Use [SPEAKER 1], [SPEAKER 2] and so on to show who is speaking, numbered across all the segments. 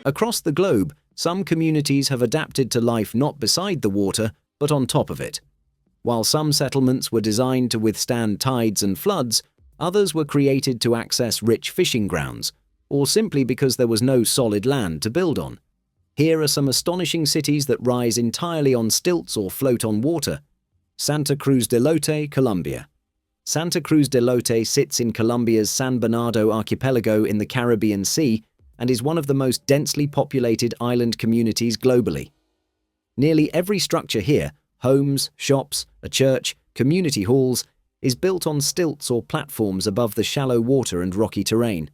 [SPEAKER 1] Across the globe, some communities have adapted to life not beside the water, but on top of it. While some settlements were designed to withstand tides and floods, others were created to access rich fishing grounds, or simply because there was no solid land to build on. Here are some astonishing cities that rise entirely on stilts or float on water. Santa Cruz del Lote, Colombia. Santa Cruz del Lote sits in Colombia's San Bernardo archipelago in the Caribbean Sea and is one of the most densely populated island communities globally. Nearly every structure here, homes, shops, a church, community halls, is built on stilts or platforms above the shallow water and rocky terrain.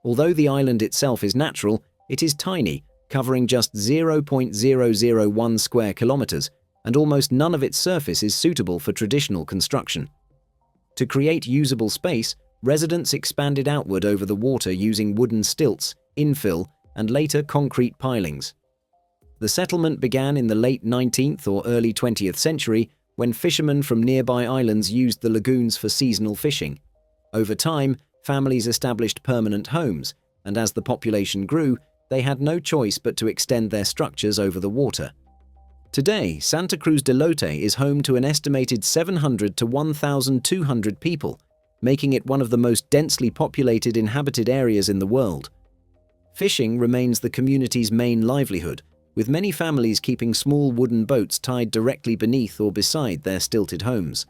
[SPEAKER 1] Although the island itself is natural, it is tiny, covering just 0.001 square kilometers, and almost none of its surface is suitable for traditional construction. To create usable space, residents expanded outward over the water using wooden stilts, infill, and later concrete pilings. The settlement began in the late 19th or early 20th century when fishermen from nearby islands used the lagoons for seasonal fishing. Over time, families established permanent homes, and as the population grew, they had no choice but to extend their structures over the water. Today, Santa Cruz del Lote is home to an estimated 700 to 1,200 people, making it one of the most densely populated inhabited areas in the world. Fishing remains the community's main livelihood, with many families keeping small wooden boats tied directly beneath or beside their stilted homes.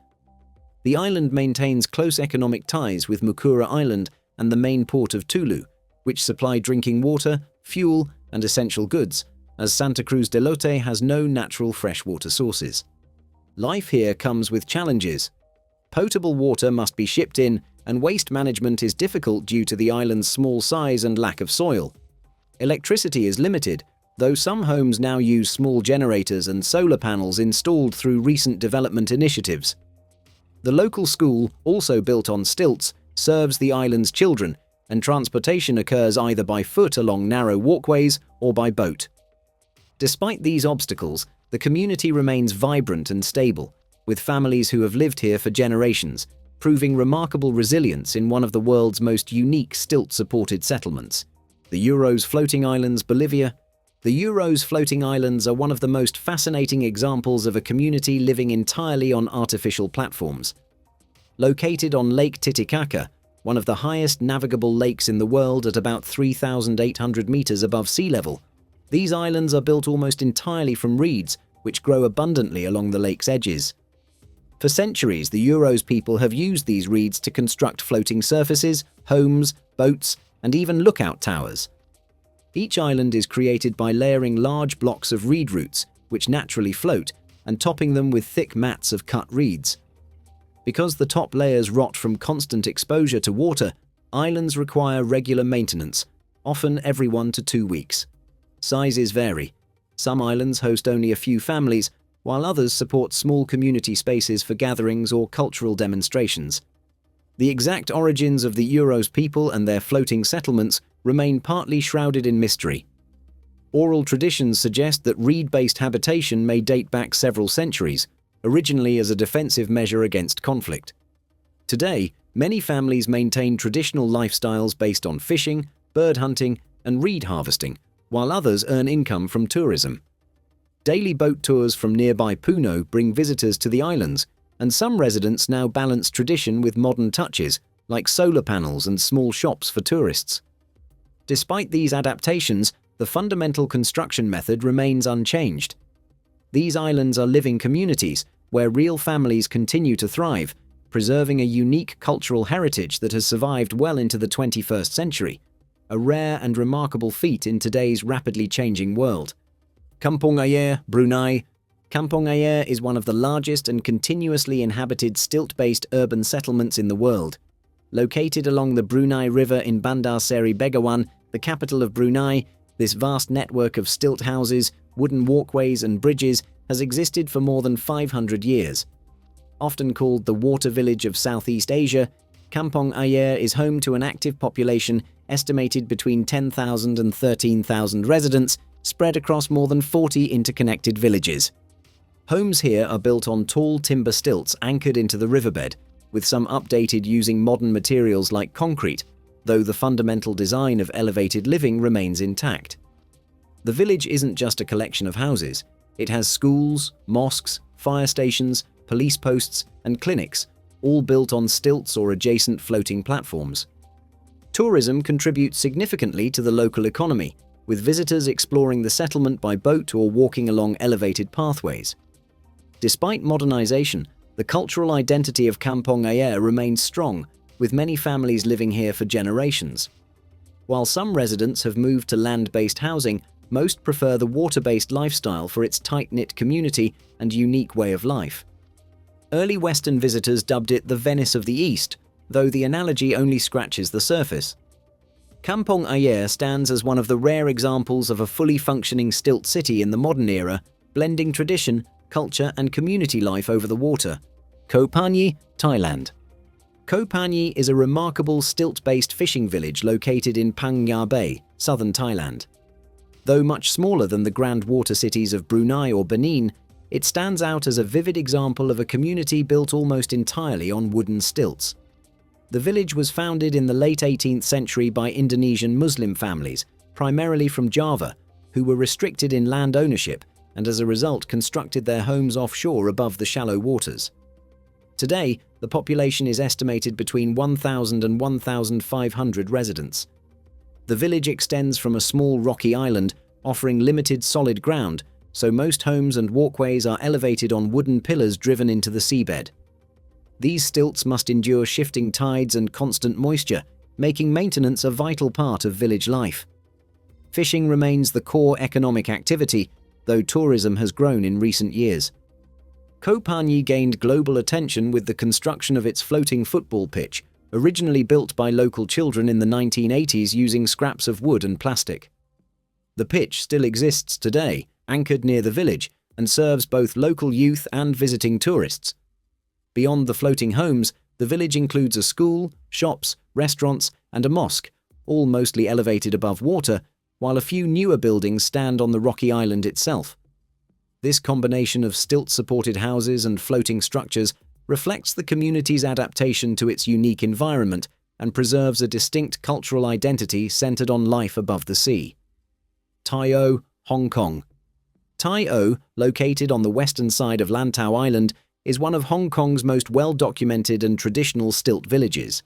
[SPEAKER 1] The island maintains close economic ties with Makoko Island and the main port of Tulu, which supply drinking water, fuel, and essential goods, as Santa Cruz del Lote has no natural freshwater sources. Life here comes with challenges. Potable water must be shipped in, and waste management is difficult due to the island's small size and lack of soil. Electricity is limited, though some homes now use small generators and solar panels installed through recent development initiatives. The local school, also built on stilts, serves the island's children, and transportation occurs either by foot along narrow walkways or by boat. Despite these obstacles, the community remains vibrant and stable, with families who have lived here for generations, proving remarkable resilience in one of the world's most unique stilt-supported settlements. The Uros floating islands, Bolivia. The Uros floating islands are one of the most fascinating examples of a community living entirely on artificial platforms. Located on Lake Titicaca, one of the highest navigable lakes in the world at about 3,800 meters above sea level, these islands are built almost entirely from reeds, which grow abundantly along the lake's edges. For centuries, the Uros people have used these reeds to construct floating surfaces, homes, boats, and even lookout towers. Each island is created by layering large blocks of reed roots, which naturally float, and topping them with thick mats of cut reeds. Because the top layers rot from constant exposure to water, islands require regular maintenance, often every 1 to 2 weeks. Sizes vary. Some islands host only a few families, while others support small community spaces for gatherings or cultural demonstrations. The exact origins of the Uros people and their floating settlements remain partly shrouded in mystery. Oral traditions suggest that reed-based habitation may date back several centuries, originally as a defensive measure against conflict. Today, many families maintain traditional lifestyles based on fishing, bird hunting, and reed harvesting, while others earn income from tourism. Daily boat tours from nearby Puno bring visitors to the islands, and some residents now balance tradition with modern touches, like solar panels and small shops for tourists. Despite these adaptations, the fundamental construction method remains unchanged. These islands are living communities where real families continue to thrive, preserving a unique cultural heritage that has survived well into the 21st century, a rare and remarkable feat in today's rapidly changing world. Kampong Ayer, Brunei. Kampong Ayer is one of the largest and continuously inhabited stilt-based urban settlements in the world. Located along the Brunei River in Bandar Seri Begawan, the capital of Brunei, this vast network of stilt houses, wooden walkways and bridges has existed for more than 500 years. Often called the water village of Southeast Asia, Kampong Ayer is home to an active population estimated between 10,000 and 13,000 residents spread across more than 40 interconnected villages. Homes here are built on tall timber stilts anchored into the riverbed, with some updated using modern materials like concrete, though the fundamental design of elevated living remains intact. The village isn't just a collection of houses. It has schools, mosques, fire stations, police posts, and clinics, all built on stilts or adjacent floating platforms. Tourism contributes significantly to the local economy, with visitors exploring the settlement by boat or walking along elevated pathways. Despite modernization, the cultural identity of Kampong Ayer remains strong, with many families living here for generations. While some residents have moved to land-based housing, most prefer the water-based lifestyle for its tight-knit community and unique way of life. Early Western visitors dubbed it the Venice of the East, though the analogy only scratches the surface. Kampong Ayer stands as one of the rare examples of a fully functioning stilt city in the modern era, blending tradition, culture and community life over the water. Koh Panyi, Thailand. Koh Panyi is a remarkable stilt-based fishing village located in Panyi Bay, southern Thailand. Though much smaller than the grand water cities of Brunei or Benin, it stands out as a vivid example of a community built almost entirely on wooden stilts. The village was founded in the late 18th century by Indonesian Muslim families, primarily from Java, who were restricted in land ownership and as a result constructed their homes offshore above the shallow waters. Today, the population is estimated between 1,000 and 1,500 residents. The village extends from a small rocky island, offering limited solid ground, so most homes and walkways are elevated on wooden pillars driven into the seabed. These stilts must endure shifting tides and constant moisture, making maintenance a vital part of village life. Fishing remains the core economic activity, though tourism has grown in recent years. Koh Panyi gained global attention with the construction of its floating football pitch, originally built by local children in the 1980s using scraps of wood and plastic. The pitch still exists today, anchored near the village, and serves both local youth and visiting tourists. Beyond the floating homes, the village includes a school, shops, restaurants, and a mosque, all mostly elevated above water, while a few newer buildings stand on the rocky island itself. This combination of stilt-supported houses and floating structures reflects the community's adaptation to its unique environment and preserves a distinct cultural identity centered on life above the sea. Tai O, Hong Kong. Tai O, located on the western side of Lantau Island, is one of Hong Kong's most well-documented and traditional stilt villages.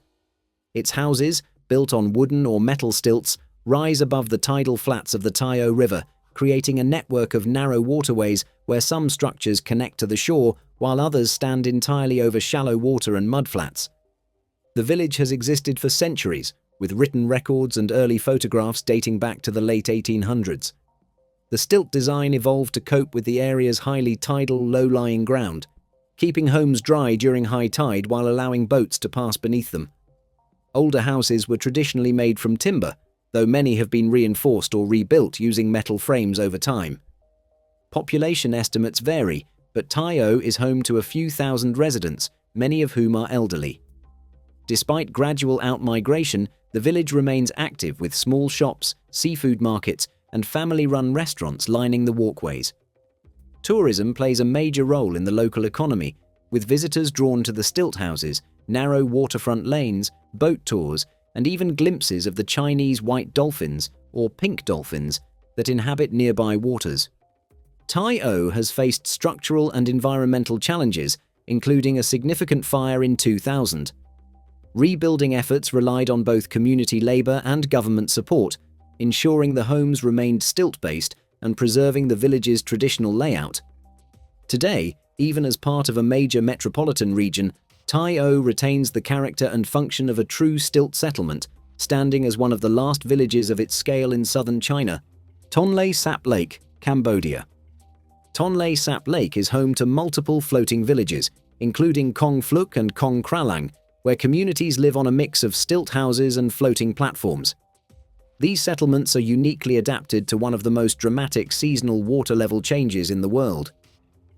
[SPEAKER 1] Its houses, built on wooden or metal stilts, rise above the tidal flats of the Tai O River, creating a network of narrow waterways where some structures connect to the shore while others stand entirely over shallow water and mudflats. The village has existed for centuries, with written records and early photographs dating back to the late 1800s. The stilt design evolved to cope with the area's highly tidal, low-lying ground, keeping homes dry during high tide while allowing boats to pass beneath them. Older houses were traditionally made from timber, though many have been reinforced or rebuilt using metal frames over time. Population estimates vary, but Tai O is home to a few thousand residents, many of whom are elderly. Despite gradual outmigration, the village remains active with small shops, seafood markets, and family-run restaurants lining the walkways. Tourism plays a major role in the local economy, with visitors drawn to the stilt houses, narrow waterfront lanes, boat tours, and even glimpses of the Chinese white dolphins, or pink dolphins, that inhabit nearby waters. Tai O has faced structural and environmental challenges, including a significant fire in 2000. Rebuilding efforts relied on both community labor and government support, ensuring the homes remained stilt-based and preserving the village's traditional layout. Today, even as part of a major metropolitan region, Tai O retains the character and function of a true stilt settlement, standing as one of the last villages of its scale in southern China. Tonle Sap Lake, Cambodia. Tonle Sap Lake is home to multiple floating villages, including Kong Phluk and Kong Kralang, where communities live on a mix of stilt houses and floating platforms. These settlements are uniquely adapted to one of the most dramatic seasonal water level changes in the world.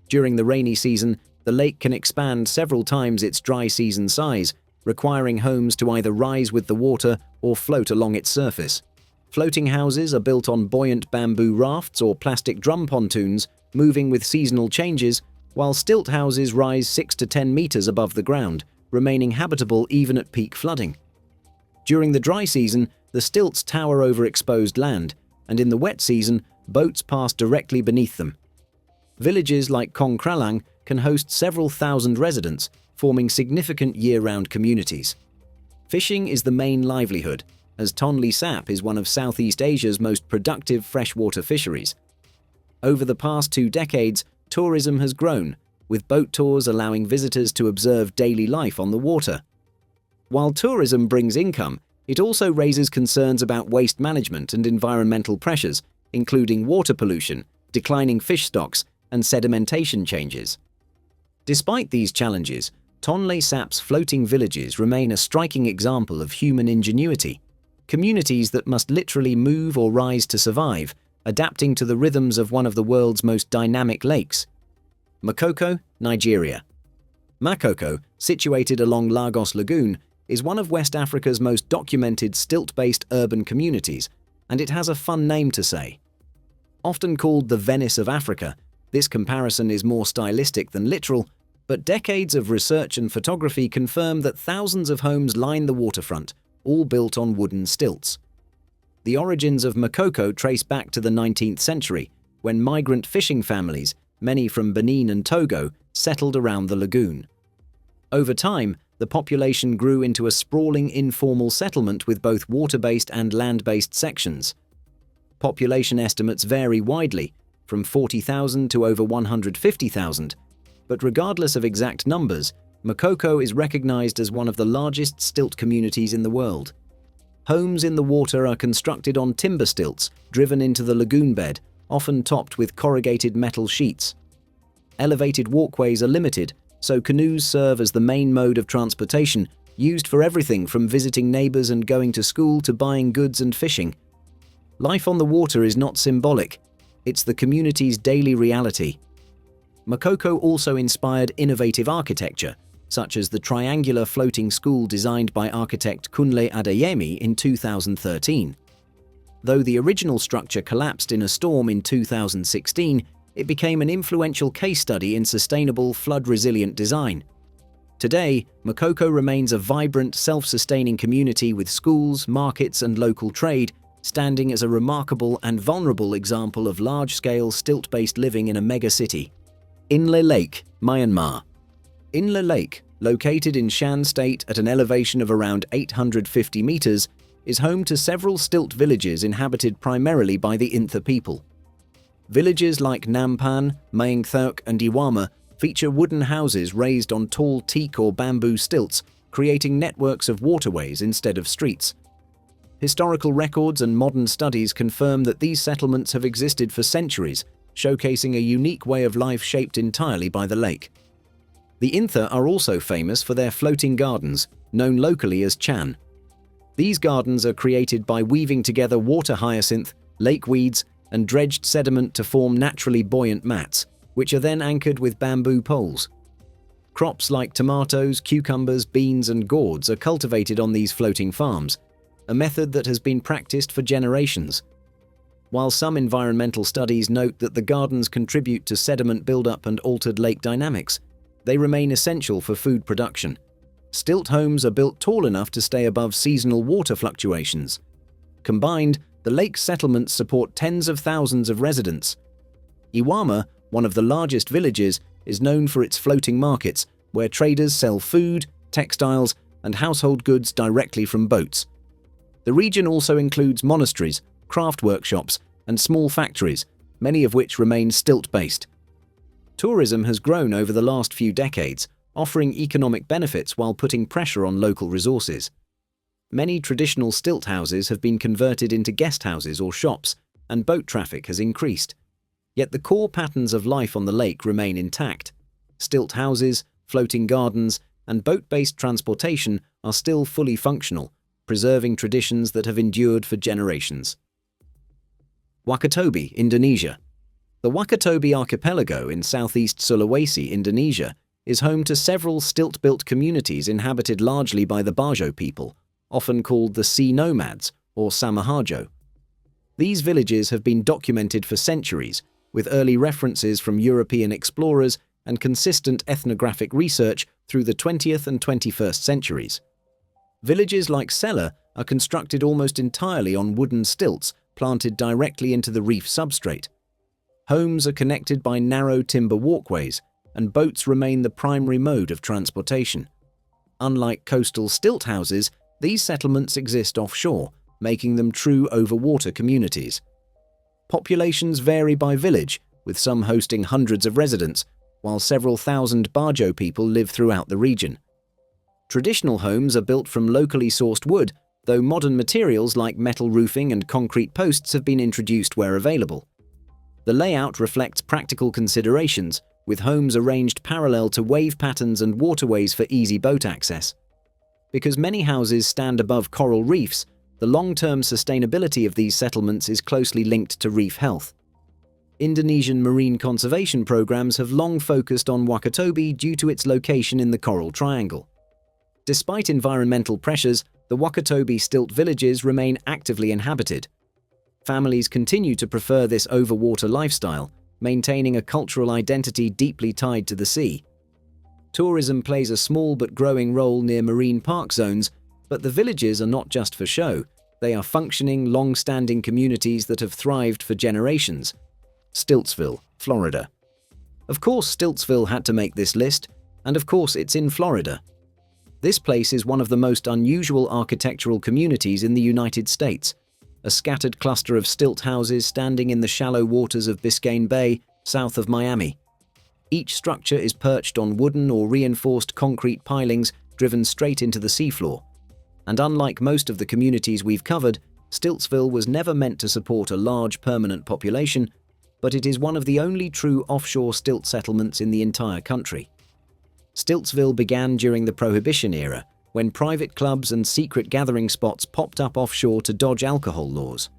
[SPEAKER 1] During the rainy season, the lake can expand several times its dry season size, requiring homes to either rise with the water or float along its surface. Floating houses are built on buoyant bamboo rafts or plastic drum pontoons, moving with seasonal changes, while stilt houses rise 6 to 10 meters above the ground, remaining habitable even at peak flooding. During the dry season, the stilts tower over exposed land, and in the wet season, boats pass directly beneath them. Villages like Kong Kralang can host several thousand residents, forming significant year-round communities. Fishing is the main livelihood, as Tonle Sap is one of Southeast Asia's most productive freshwater fisheries. Over the past 2 decades, tourism has grown, with boat tours allowing visitors to observe daily life on the water. While tourism brings income, it also raises concerns about waste management and environmental pressures, including water pollution, declining fish stocks, and sedimentation changes. Despite these challenges, Tonle Sap's floating villages remain a striking example of human ingenuity, communities that must literally move or rise to survive, adapting to the rhythms of one of the world's most dynamic lakes. Makoko, Nigeria. Makoko, situated along Lagos Lagoon, is one of West Africa's most documented stilt-based urban communities, and it has a fun name to say. Often called the Venice of Africa, this comparison is more stylistic than literal, but decades of research and photography confirm that thousands of homes line the waterfront, all built on wooden stilts. The origins of Makoko trace back to the 19th century, when migrant fishing families, many from Benin and Togo, settled around the lagoon. Over time, the population grew into a sprawling informal settlement with both water-based and land-based sections. Population estimates vary widely, from 40,000 to over 150,000, but regardless of exact numbers, Makoko is recognized as one of the largest stilt communities in the world. Homes in the water are constructed on timber stilts driven into the lagoon bed, often topped with corrugated metal sheets. Elevated walkways are limited, so canoes serve as the main mode of transportation, used for everything from visiting neighbors and going to school to buying goods and fishing. Life on the water is not symbolic, it's the community's daily reality. Makoko also inspired innovative architecture, such as the triangular floating school designed by architect Kunle Adeyemi in 2013. Though the original structure collapsed in a storm in 2016, it became an influential case study in sustainable, flood-resilient design. Today, Makoko remains a vibrant, self-sustaining community with schools, markets, and local trade, standing as a remarkable and vulnerable example of large-scale, stilt-based living in a megacity. Inle Lake, Myanmar. Inle Lake, located in Shan State at an elevation of around 850 meters, is home to several stilt villages inhabited primarily by the Intha people. Villages like Nampan, Maingthok, and Iwama feature wooden houses raised on tall teak or bamboo stilts, creating networks of waterways instead of streets. Historical records and modern studies confirm that these settlements have existed for centuries, showcasing a unique way of life shaped entirely by the lake. The Intha are also famous for their floating gardens, known locally as chan. These gardens are created by weaving together water hyacinth, lake weeds, and dredged sediment to form naturally buoyant mats, which are then anchored with bamboo poles. Crops like tomatoes, cucumbers, beans, and gourds are cultivated on these floating farms, a method that has been practiced for generations. While some environmental studies note that the gardens contribute to sediment buildup and altered lake dynamics, they remain essential for food production. Stilt homes are built tall enough to stay above seasonal water fluctuations. Combined, the lake's settlements support tens of thousands of residents. Iwama, one of the largest villages, is known for its floating markets, where traders sell food, textiles, and household goods directly from boats. The region also includes monasteries, craft workshops, and small factories, many of which remain stilt-based. Tourism has grown over the last few decades, offering economic benefits while putting pressure on local resources. Many traditional stilt houses have been converted into guest houses or shops, and boat traffic has increased. Yet the core patterns of life on the lake remain intact. Stilt houses, floating gardens, and boat-based transportation are still fully functional, preserving traditions that have endured for generations. Wakatobi, Indonesia. The Wakatobi archipelago in southeast Sulawesi, Indonesia, is home to several stilt-built communities inhabited largely by the Bajau people, often called the sea nomads or Samahajo. These villages have been documented for centuries, with early references from European explorers and consistent ethnographic research through the 20th and 21st centuries. Villages like Sela are constructed almost entirely on wooden stilts planted directly into the reef substrate. Homes are connected by narrow timber walkways, and boats remain the primary mode of transportation. Unlike coastal stilt houses, these settlements exist offshore, making them true overwater communities. Populations vary by village, with some hosting hundreds of residents, while several thousand Bajau people live throughout the region. Traditional homes are built from locally sourced wood, though modern materials like metal roofing and concrete posts have been introduced where available. The layout reflects practical considerations, with homes arranged parallel to wave patterns and waterways for easy boat access. Because many houses stand above coral reefs, the long-term sustainability of these settlements is closely linked to reef health. Indonesian marine conservation programs have long focused on Wakatobi due to its location in the Coral Triangle. Despite environmental pressures, the Wakatobi stilt villages remain actively inhabited. Families continue to prefer this overwater lifestyle, maintaining a cultural identity deeply tied to the sea. Tourism plays a small but growing role near marine park zones, but the villages are not just for show. They are functioning, long-standing communities that have thrived for generations. Stiltsville, Florida. Of course, Stiltsville had to make this list, and of course it's in Florida. This place is one of the most unusual architectural communities in the United States, a scattered cluster of stilt houses standing in the shallow waters of Biscayne Bay, south of Miami. Each structure is perched on wooden or reinforced concrete pilings driven straight into the seafloor. And unlike most of the communities we've covered, Stiltsville was never meant to support a large permanent population, but it is one of the only true offshore stilt settlements in the entire country. Stiltsville began during the Prohibition era, when private clubs and secret gathering spots popped up offshore to dodge alcohol laws.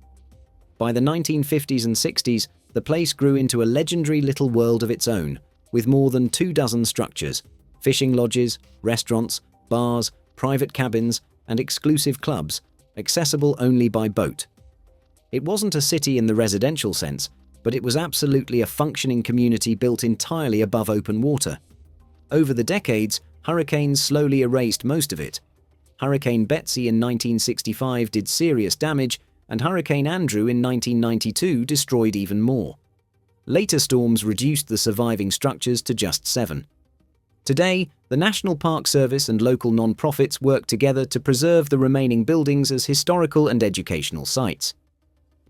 [SPEAKER 1] By the 1950s and 60s, the place grew into a legendary little world of its own, with more than 24 structures, fishing lodges, restaurants, bars, private cabins, and exclusive clubs, accessible only by boat. It wasn't a city in the residential sense, but it was absolutely a functioning community built entirely above open water. Over the decades, hurricanes slowly erased most of it. Hurricane Betsy in 1965 did serious damage, and Hurricane Andrew in 1992 destroyed even more. Later storms reduced the surviving structures to just 7. Today, the National Park Service and local non-profits work together to preserve the remaining buildings as historical and educational sites.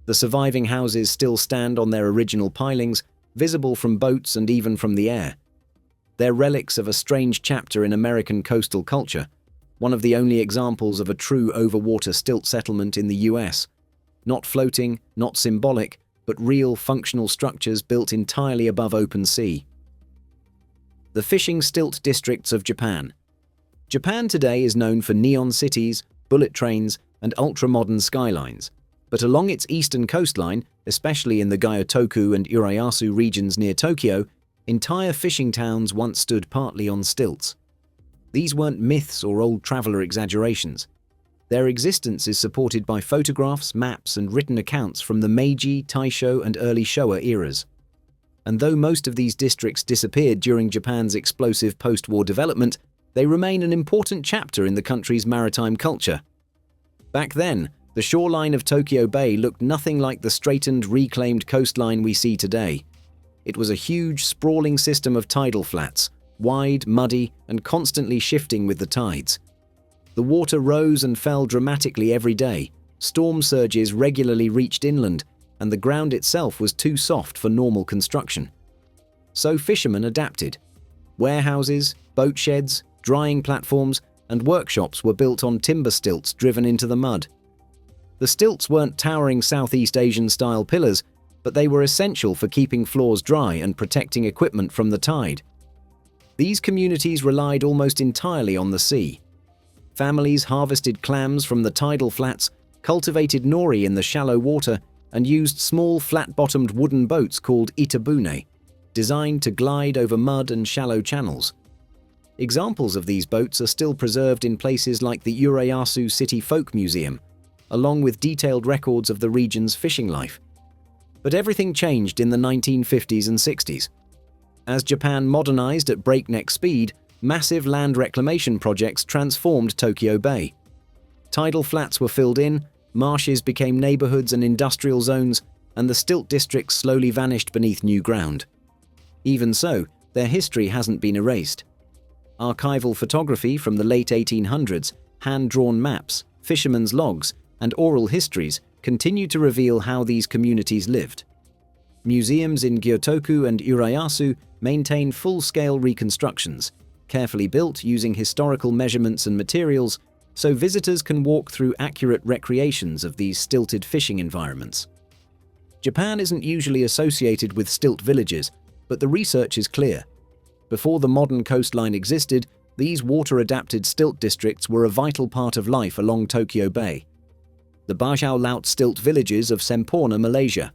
[SPEAKER 1] The surviving houses still stand on their original pilings, visible from boats and even from the air. They're relics of a strange chapter in American coastal culture, one of the only examples of a true overwater stilt settlement in the US. Not floating, not symbolic, but real functional structures built entirely above open sea. The fishing stilt districts of Japan. Japan today is known for neon cities, bullet trains, and ultra-modern skylines. But along its eastern coastline, especially in the Gyotoku and Urayasu regions near Tokyo, entire fishing towns once stood partly on stilts. These weren't myths or old traveler exaggerations. Their existence is supported by photographs, maps, and written accounts from the Meiji, Taisho, and early Showa eras. And though most of these districts disappeared during Japan's explosive post-war development, they remain an important chapter in the country's maritime culture. Back then, the shoreline of Tokyo Bay looked nothing like the straightened, reclaimed coastline we see today. It was a huge, sprawling system of tidal flats, wide, muddy, and constantly shifting with the tides. The water rose and fell dramatically every day, storm surges regularly reached inland, and the ground itself was too soft for normal construction. So fishermen adapted. Warehouses, boat sheds, drying platforms, and workshops were built on timber stilts driven into the mud. The stilts weren't towering Southeast Asian-style pillars, but they were essential for keeping floors dry and protecting equipment from the tide. These communities relied almost entirely on the sea. Families harvested clams from the tidal flats, cultivated nori in the shallow water, and used small flat-bottomed wooden boats called itabune, designed to glide over mud and shallow channels. Examples of these boats are still preserved in places like the Urayasu City Folk Museum, along with detailed records of the region's fishing life. But everything changed in the 1950s and 60s. As Japan modernized at breakneck speed, massive land reclamation projects transformed Tokyo Bay. Tidal flats were filled in, marshes became neighborhoods and industrial zones, and the stilt districts slowly vanished beneath new ground. Even so, their history hasn't been erased. Archival photography from the late 1800s, hand-drawn maps, fishermen's logs, and oral histories continue to reveal how these communities lived. Museums in Gyotoku and Urayasu maintain full-scale reconstructions, carefully built using historical measurements and materials, so visitors can walk through accurate recreations of these stilted fishing environments. Japan isn't usually associated with stilt villages, but the research is clear. Before the modern coastline existed, these water-adapted stilt districts were a vital part of life along Tokyo Bay. The Bajau Laut stilt villages of Semporna, Malaysia.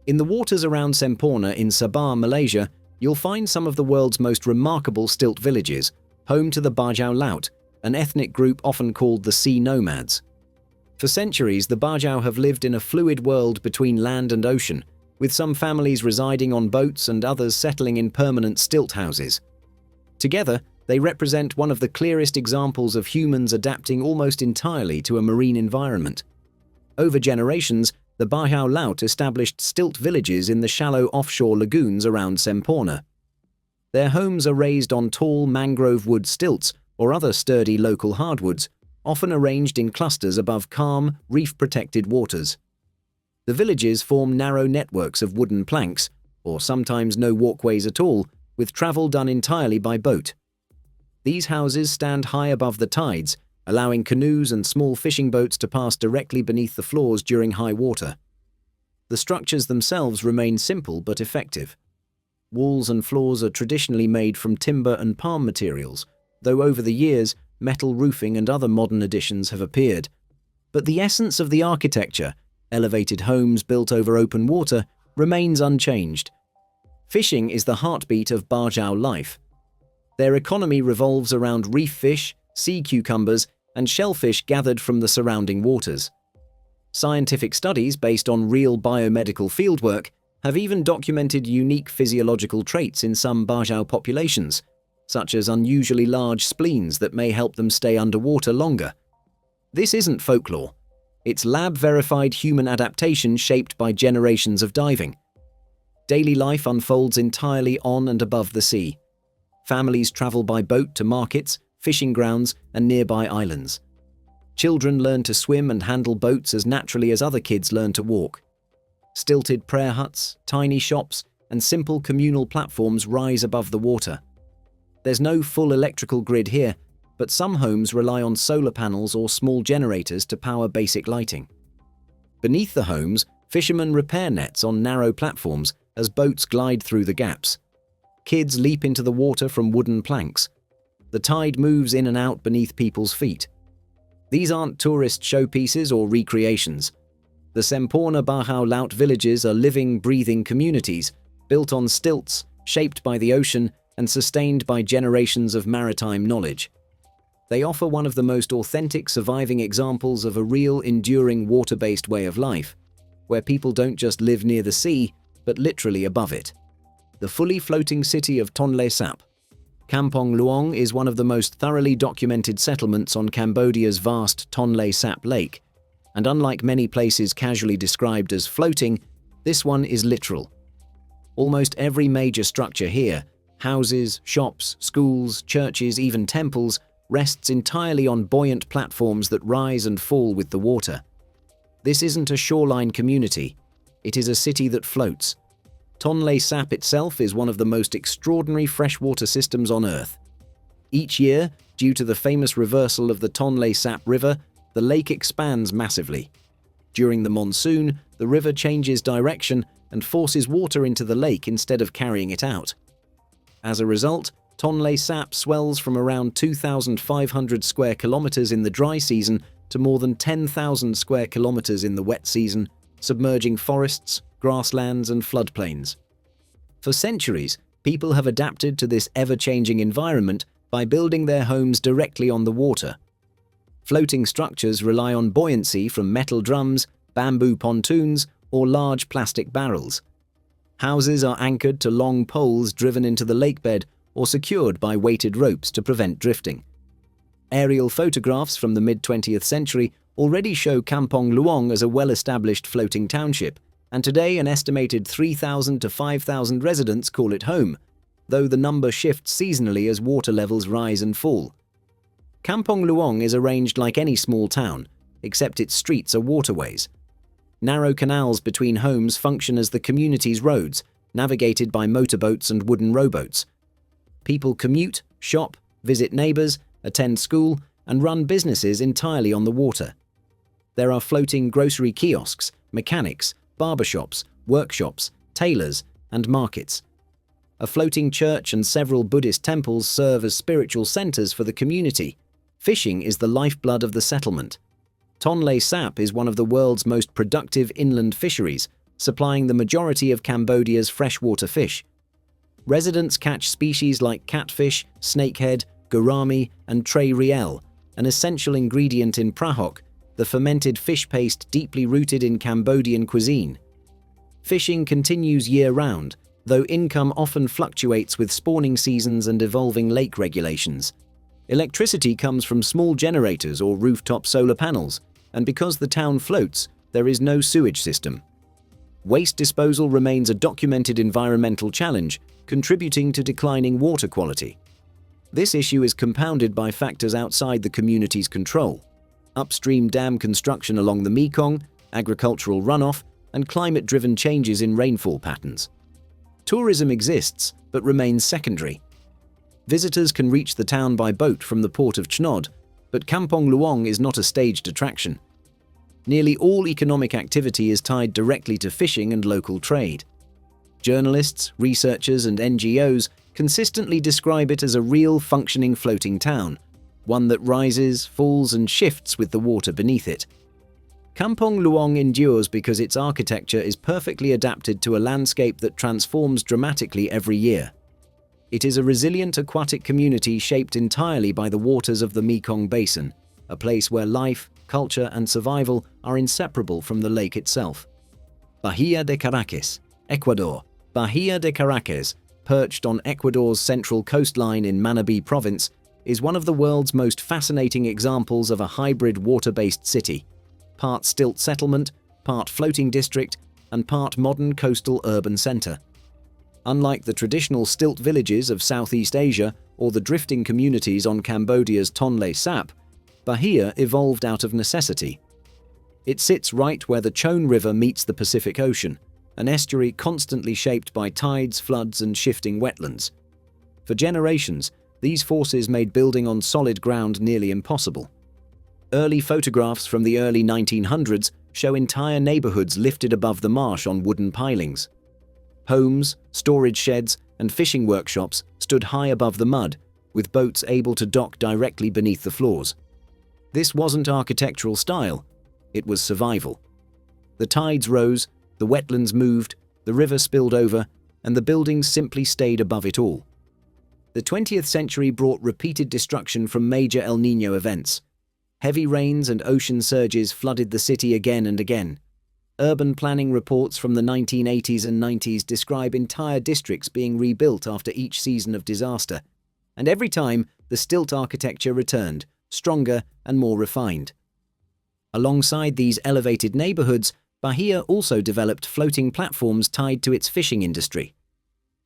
[SPEAKER 1] In the waters around Semporna in Sabah, Malaysia, you'll find some of the world's most remarkable stilt villages, home to the Bajau Laut, an ethnic group often called the sea nomads. For centuries, the Bajau have lived in a fluid world between land and ocean, with some families residing on boats and others settling in permanent stilt houses. Together, they represent one of the clearest examples of humans adapting almost entirely to a marine environment. Over generations, the Bajau Laut established stilt villages in the shallow offshore lagoons around Semporna. Their homes are raised on tall mangrove wood stilts or other sturdy local hardwoods, often arranged in clusters above calm, reef-protected waters. The villages form narrow networks of wooden planks, or sometimes no walkways at all, with travel done entirely by boat. These houses stand high above the tides, allowing canoes and small fishing boats to pass directly beneath the floors during high water. The structures themselves remain simple but effective. Walls and floors are traditionally made from timber and palm materials, though over the years, metal roofing and other modern additions have appeared. But the essence of the architecture, elevated homes built over open water, remains unchanged. Fishing is the heartbeat of Bajau life. Their economy revolves around reef fish, sea cucumbers, and shellfish gathered from the surrounding waters. Scientific studies based on real biomedical fieldwork have even documented unique physiological traits in some Bajau populations, such as unusually large spleens that may help them stay underwater longer. This isn't folklore. It's lab-verified human adaptation shaped by generations of diving. Daily life unfolds entirely on and above the sea. Families travel by boat to markets, fishing grounds, and nearby islands. Children learn to swim and handle boats as naturally as other kids learn to walk. Stilted prayer huts, tiny shops, and simple communal platforms rise above the water. There's no full electrical grid here, but some homes rely on solar panels or small generators to power basic lighting. Beneath the homes, fishermen repair nets on narrow platforms as boats glide through the gaps. Kids leap into the water from wooden planks. The tide moves in and out beneath people's feet. These aren't tourist showpieces or recreations. The Semporna Bajau Laut villages are living, breathing communities, built on stilts, shaped by the ocean, and sustained by generations of maritime knowledge. They offer one of the most authentic surviving examples of a real, enduring water-based way of life, where people don't just live near the sea, but literally above it. The fully floating city of Tonle Sap. Kampong Luong is one of the most thoroughly documented settlements on Cambodia's vast Tonle Sap Lake, and unlike many places casually described as floating, this one is literal. Almost every major structure here, houses, shops, schools, churches, even temples, rests entirely on buoyant platforms that rise and fall with the water. This isn't a shoreline community, it is a city that floats. Tonle Sap itself is one of the most extraordinary freshwater systems on Earth. Each year, due to the famous reversal of the Tonle Sap River, the lake expands massively. During the monsoon, the river changes direction and forces water into the lake instead of carrying it out. As a result, Tonle Sap swells from around 2,500 square kilometers in the dry season to more than 10,000 square kilometers in the wet season, submerging forests, grasslands, and floodplains. For centuries, people have adapted to this ever-changing environment by building their homes directly on the water. Floating structures rely on buoyancy from metal drums, bamboo pontoons, or large plastic barrels. Houses are anchored to long poles driven into the lakebed or secured by weighted ropes to prevent drifting. Aerial photographs from the mid-20th century already show Kampong Luong as a well-established floating township, and today an estimated 3,000 to 5,000 residents call it home, though the number shifts seasonally as water levels rise and fall. Kampong Luong is arranged like any small town, except its streets are waterways. Narrow canals between homes function as the community's roads, navigated by motorboats and wooden rowboats. People commute, shop, visit neighbors, attend school, and run businesses entirely on the water. There are floating grocery kiosks, mechanics, barbershops, workshops, tailors, and markets. A floating church and several Buddhist temples serve as spiritual centers for the community. Fishing is the lifeblood of the settlement. Tonle Sap is one of the world's most productive inland fisheries, supplying the majority of Cambodia's freshwater fish. Residents catch species like catfish, snakehead, gourami, and tray riel, an essential ingredient in prahok, the fermented fish paste deeply rooted in Cambodian cuisine. Fishing continues year-round, though income often fluctuates with spawning seasons and evolving lake regulations. Electricity comes from small generators or rooftop solar panels, and because the town floats, there is no sewage system. Waste disposal remains a documented environmental challenge, contributing to declining water quality. This issue is compounded by factors outside the community's control: upstream dam construction along the Mekong, agricultural runoff, and climate-driven changes in rainfall patterns. Tourism exists, but remains secondary. Visitors can reach the town by boat from the port of Chnod, but Kampong Luong is not a staged attraction. Nearly all economic activity is tied directly to fishing and local trade. Journalists, researchers, and NGOs consistently describe it as a real functioning floating town, one that rises, falls, and shifts with the water beneath it. Kampong Luong endures because its architecture is perfectly adapted to a landscape that transforms dramatically every year. It is a resilient aquatic community shaped entirely by the waters of the Mekong Basin, a place where life, culture, and survival are inseparable from the lake itself. Bahia de Caraquez, Ecuador. Bahia de Caraquez, perched on Ecuador's central coastline in Manabí province, is one of the world's most fascinating examples of a hybrid water-based city, part stilt settlement, part floating district, and part modern coastal urban center. Unlike the traditional stilt villages of Southeast Asia or the drifting communities on Cambodia's Tonle Sap, Bahia evolved out of necessity. It sits right where the Chone River meets the Pacific Ocean, an estuary constantly shaped by tides, floods, and shifting wetlands. For generations, these forces made building on solid ground nearly impossible. Early photographs from the early 1900s show entire neighborhoods lifted above the marsh on wooden pilings. Homes, storage sheds, and fishing workshops stood high above the mud, with boats able to dock directly beneath the floors. This wasn't architectural style, it was survival. The tides rose, the wetlands moved, the river spilled over, and the buildings simply stayed above it all. The 20th century brought repeated destruction from major El Niño events. Heavy rains and ocean surges flooded the city again and again. Urban planning reports from the 1980s and 90s describe entire districts being rebuilt after each season of disaster, and every time the stilt architecture returned, stronger and more refined. Alongside these elevated neighborhoods, Bahia also developed floating platforms tied to its fishing industry.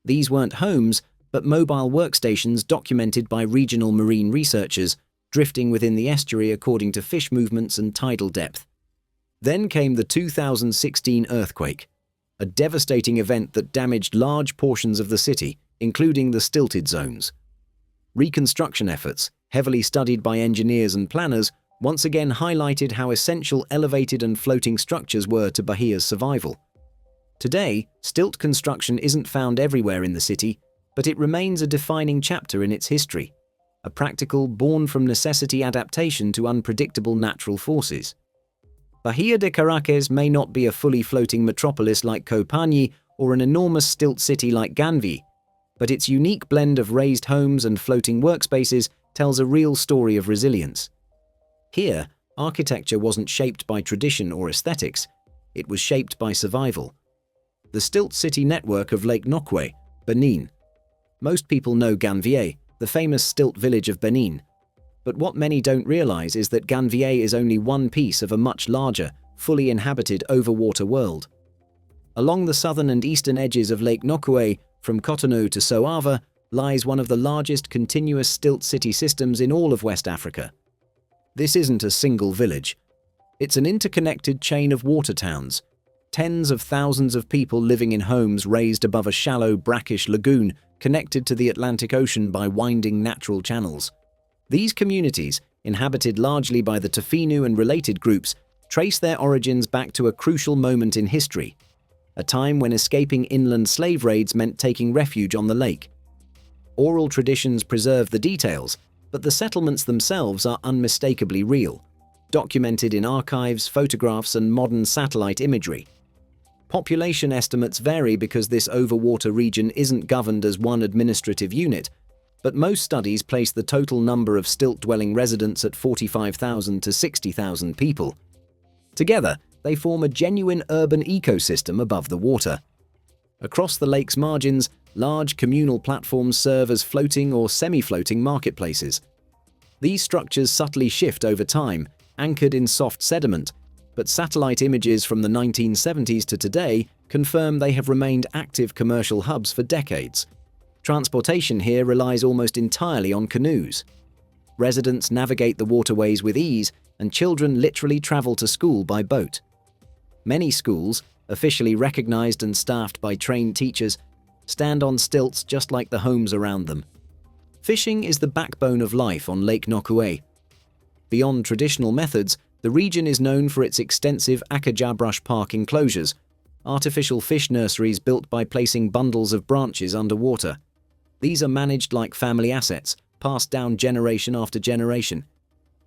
[SPEAKER 1] These weren't homes, but mobile workstations documented by regional marine researchers, drifting within the estuary according to fish movements and tidal depth. Then came the 2016 earthquake, a devastating event that damaged large portions of the city, including the stilted zones. Reconstruction efforts, heavily studied by engineers and planners, once again highlighted how essential elevated and floating structures were to Bahia's survival. Today, stilt construction isn't found everywhere in the city, but it remains a defining chapter in its history, a practical, born-from-necessity adaptation to unpredictable natural forces. Bahia de Caraquez may not be a fully floating metropolis like Panyi or an enormous stilt city like Ganvi, but its unique blend of raised homes and floating workspaces tells a real story of resilience. Here, architecture wasn't shaped by tradition or aesthetics, it was shaped by survival. The stilt city network of Lake Nokoue, Benin. Most people know Ganvier, the famous stilt village of Benin. But what many don't realize is that Ganvier is only one piece of a much larger, fully inhabited overwater world. Along the southern and eastern edges of Lake Nokoue, from Cotonou to Soava, lies one of the largest continuous stilt city systems in all of West Africa. This isn't a single village. It's an interconnected chain of water towns, tens of thousands of people living in homes raised above a shallow, brackish lagoon connected to the Atlantic Ocean by winding natural channels. These communities, inhabited largely by the Tofinu and related groups, trace their origins back to a crucial moment in history, a time when escaping inland slave raids meant taking refuge on the lake. Oral traditions preserve the details, but the settlements themselves are unmistakably real, documented in archives, photographs, and modern satellite imagery. Population estimates vary because this overwater region isn't governed as one administrative unit, but most studies place the total number of stilt-dwelling residents at 45,000 to 60,000 people. Together, they form a genuine urban ecosystem above the water. Across the lake's margins, large communal platforms serve as floating or semi-floating marketplaces. These structures subtly shift over time, anchored in soft sediment, but satellite images from the 1970s to today confirm they have remained active commercial hubs for decades. Transportation here relies almost entirely on canoes. Residents navigate the waterways with ease, and children literally travel to school by boat. Many schools, officially recognized and staffed by trained teachers, stand on stilts just like the homes around them. Fishing is the backbone of life on Lake Nokoue. Beyond traditional methods, the region is known for its extensive Akaja Brush Park enclosures, artificial fish nurseries built by placing bundles of branches underwater. These are managed like family assets, passed down generation after generation.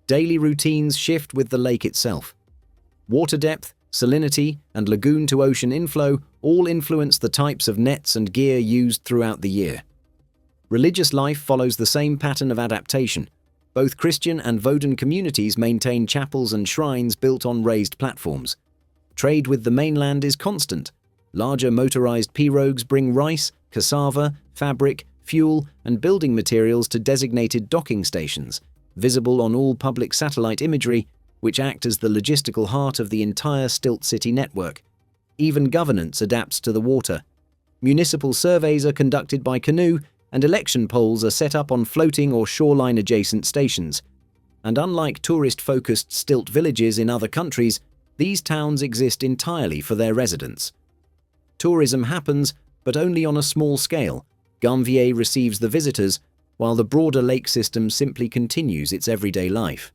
[SPEAKER 1] Daily routines shift with the lake itself. Water depth, salinity, and lagoon-to-ocean inflow all influence the types of nets and gear used throughout the year. Religious life follows the same pattern of adaptation. Both Christian and Vodun communities maintain chapels and shrines built on raised platforms. Trade with the mainland is constant. Larger motorized pirogues bring rice, cassava, fabric, fuel, and building materials to designated docking stations, visible on all public satellite imagery, which act as the logistical heart of the entire Stilt City network. Even governance adapts to the water. Municipal surveys are conducted by canoe, and election polls are set up on floating or shoreline-adjacent stations. And unlike tourist-focused stilt villages in other countries, these towns exist entirely for their residents. Tourism happens, but only on a small scale. Ganvier receives the visitors, while the broader lake system simply continues its everyday life.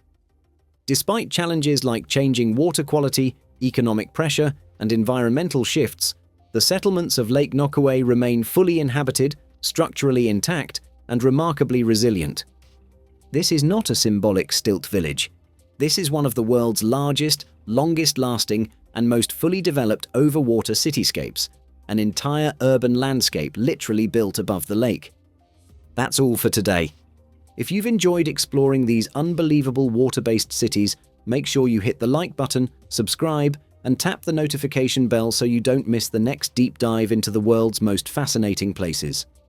[SPEAKER 1] Despite challenges like changing water quality, economic pressure, and environmental shifts, the settlements of Lake Nokoue remain fully inhabited, structurally intact, and remarkably resilient. This is not a symbolic stilt village. This is one of the world's largest, longest-lasting, and most fully developed overwater cityscapes, an entire urban landscape literally built above the lake. That's all for today. If you've enjoyed exploring these unbelievable water-based cities, make sure you hit the like button, subscribe, and tap the notification bell so you don't miss the next deep dive into the world's most fascinating places.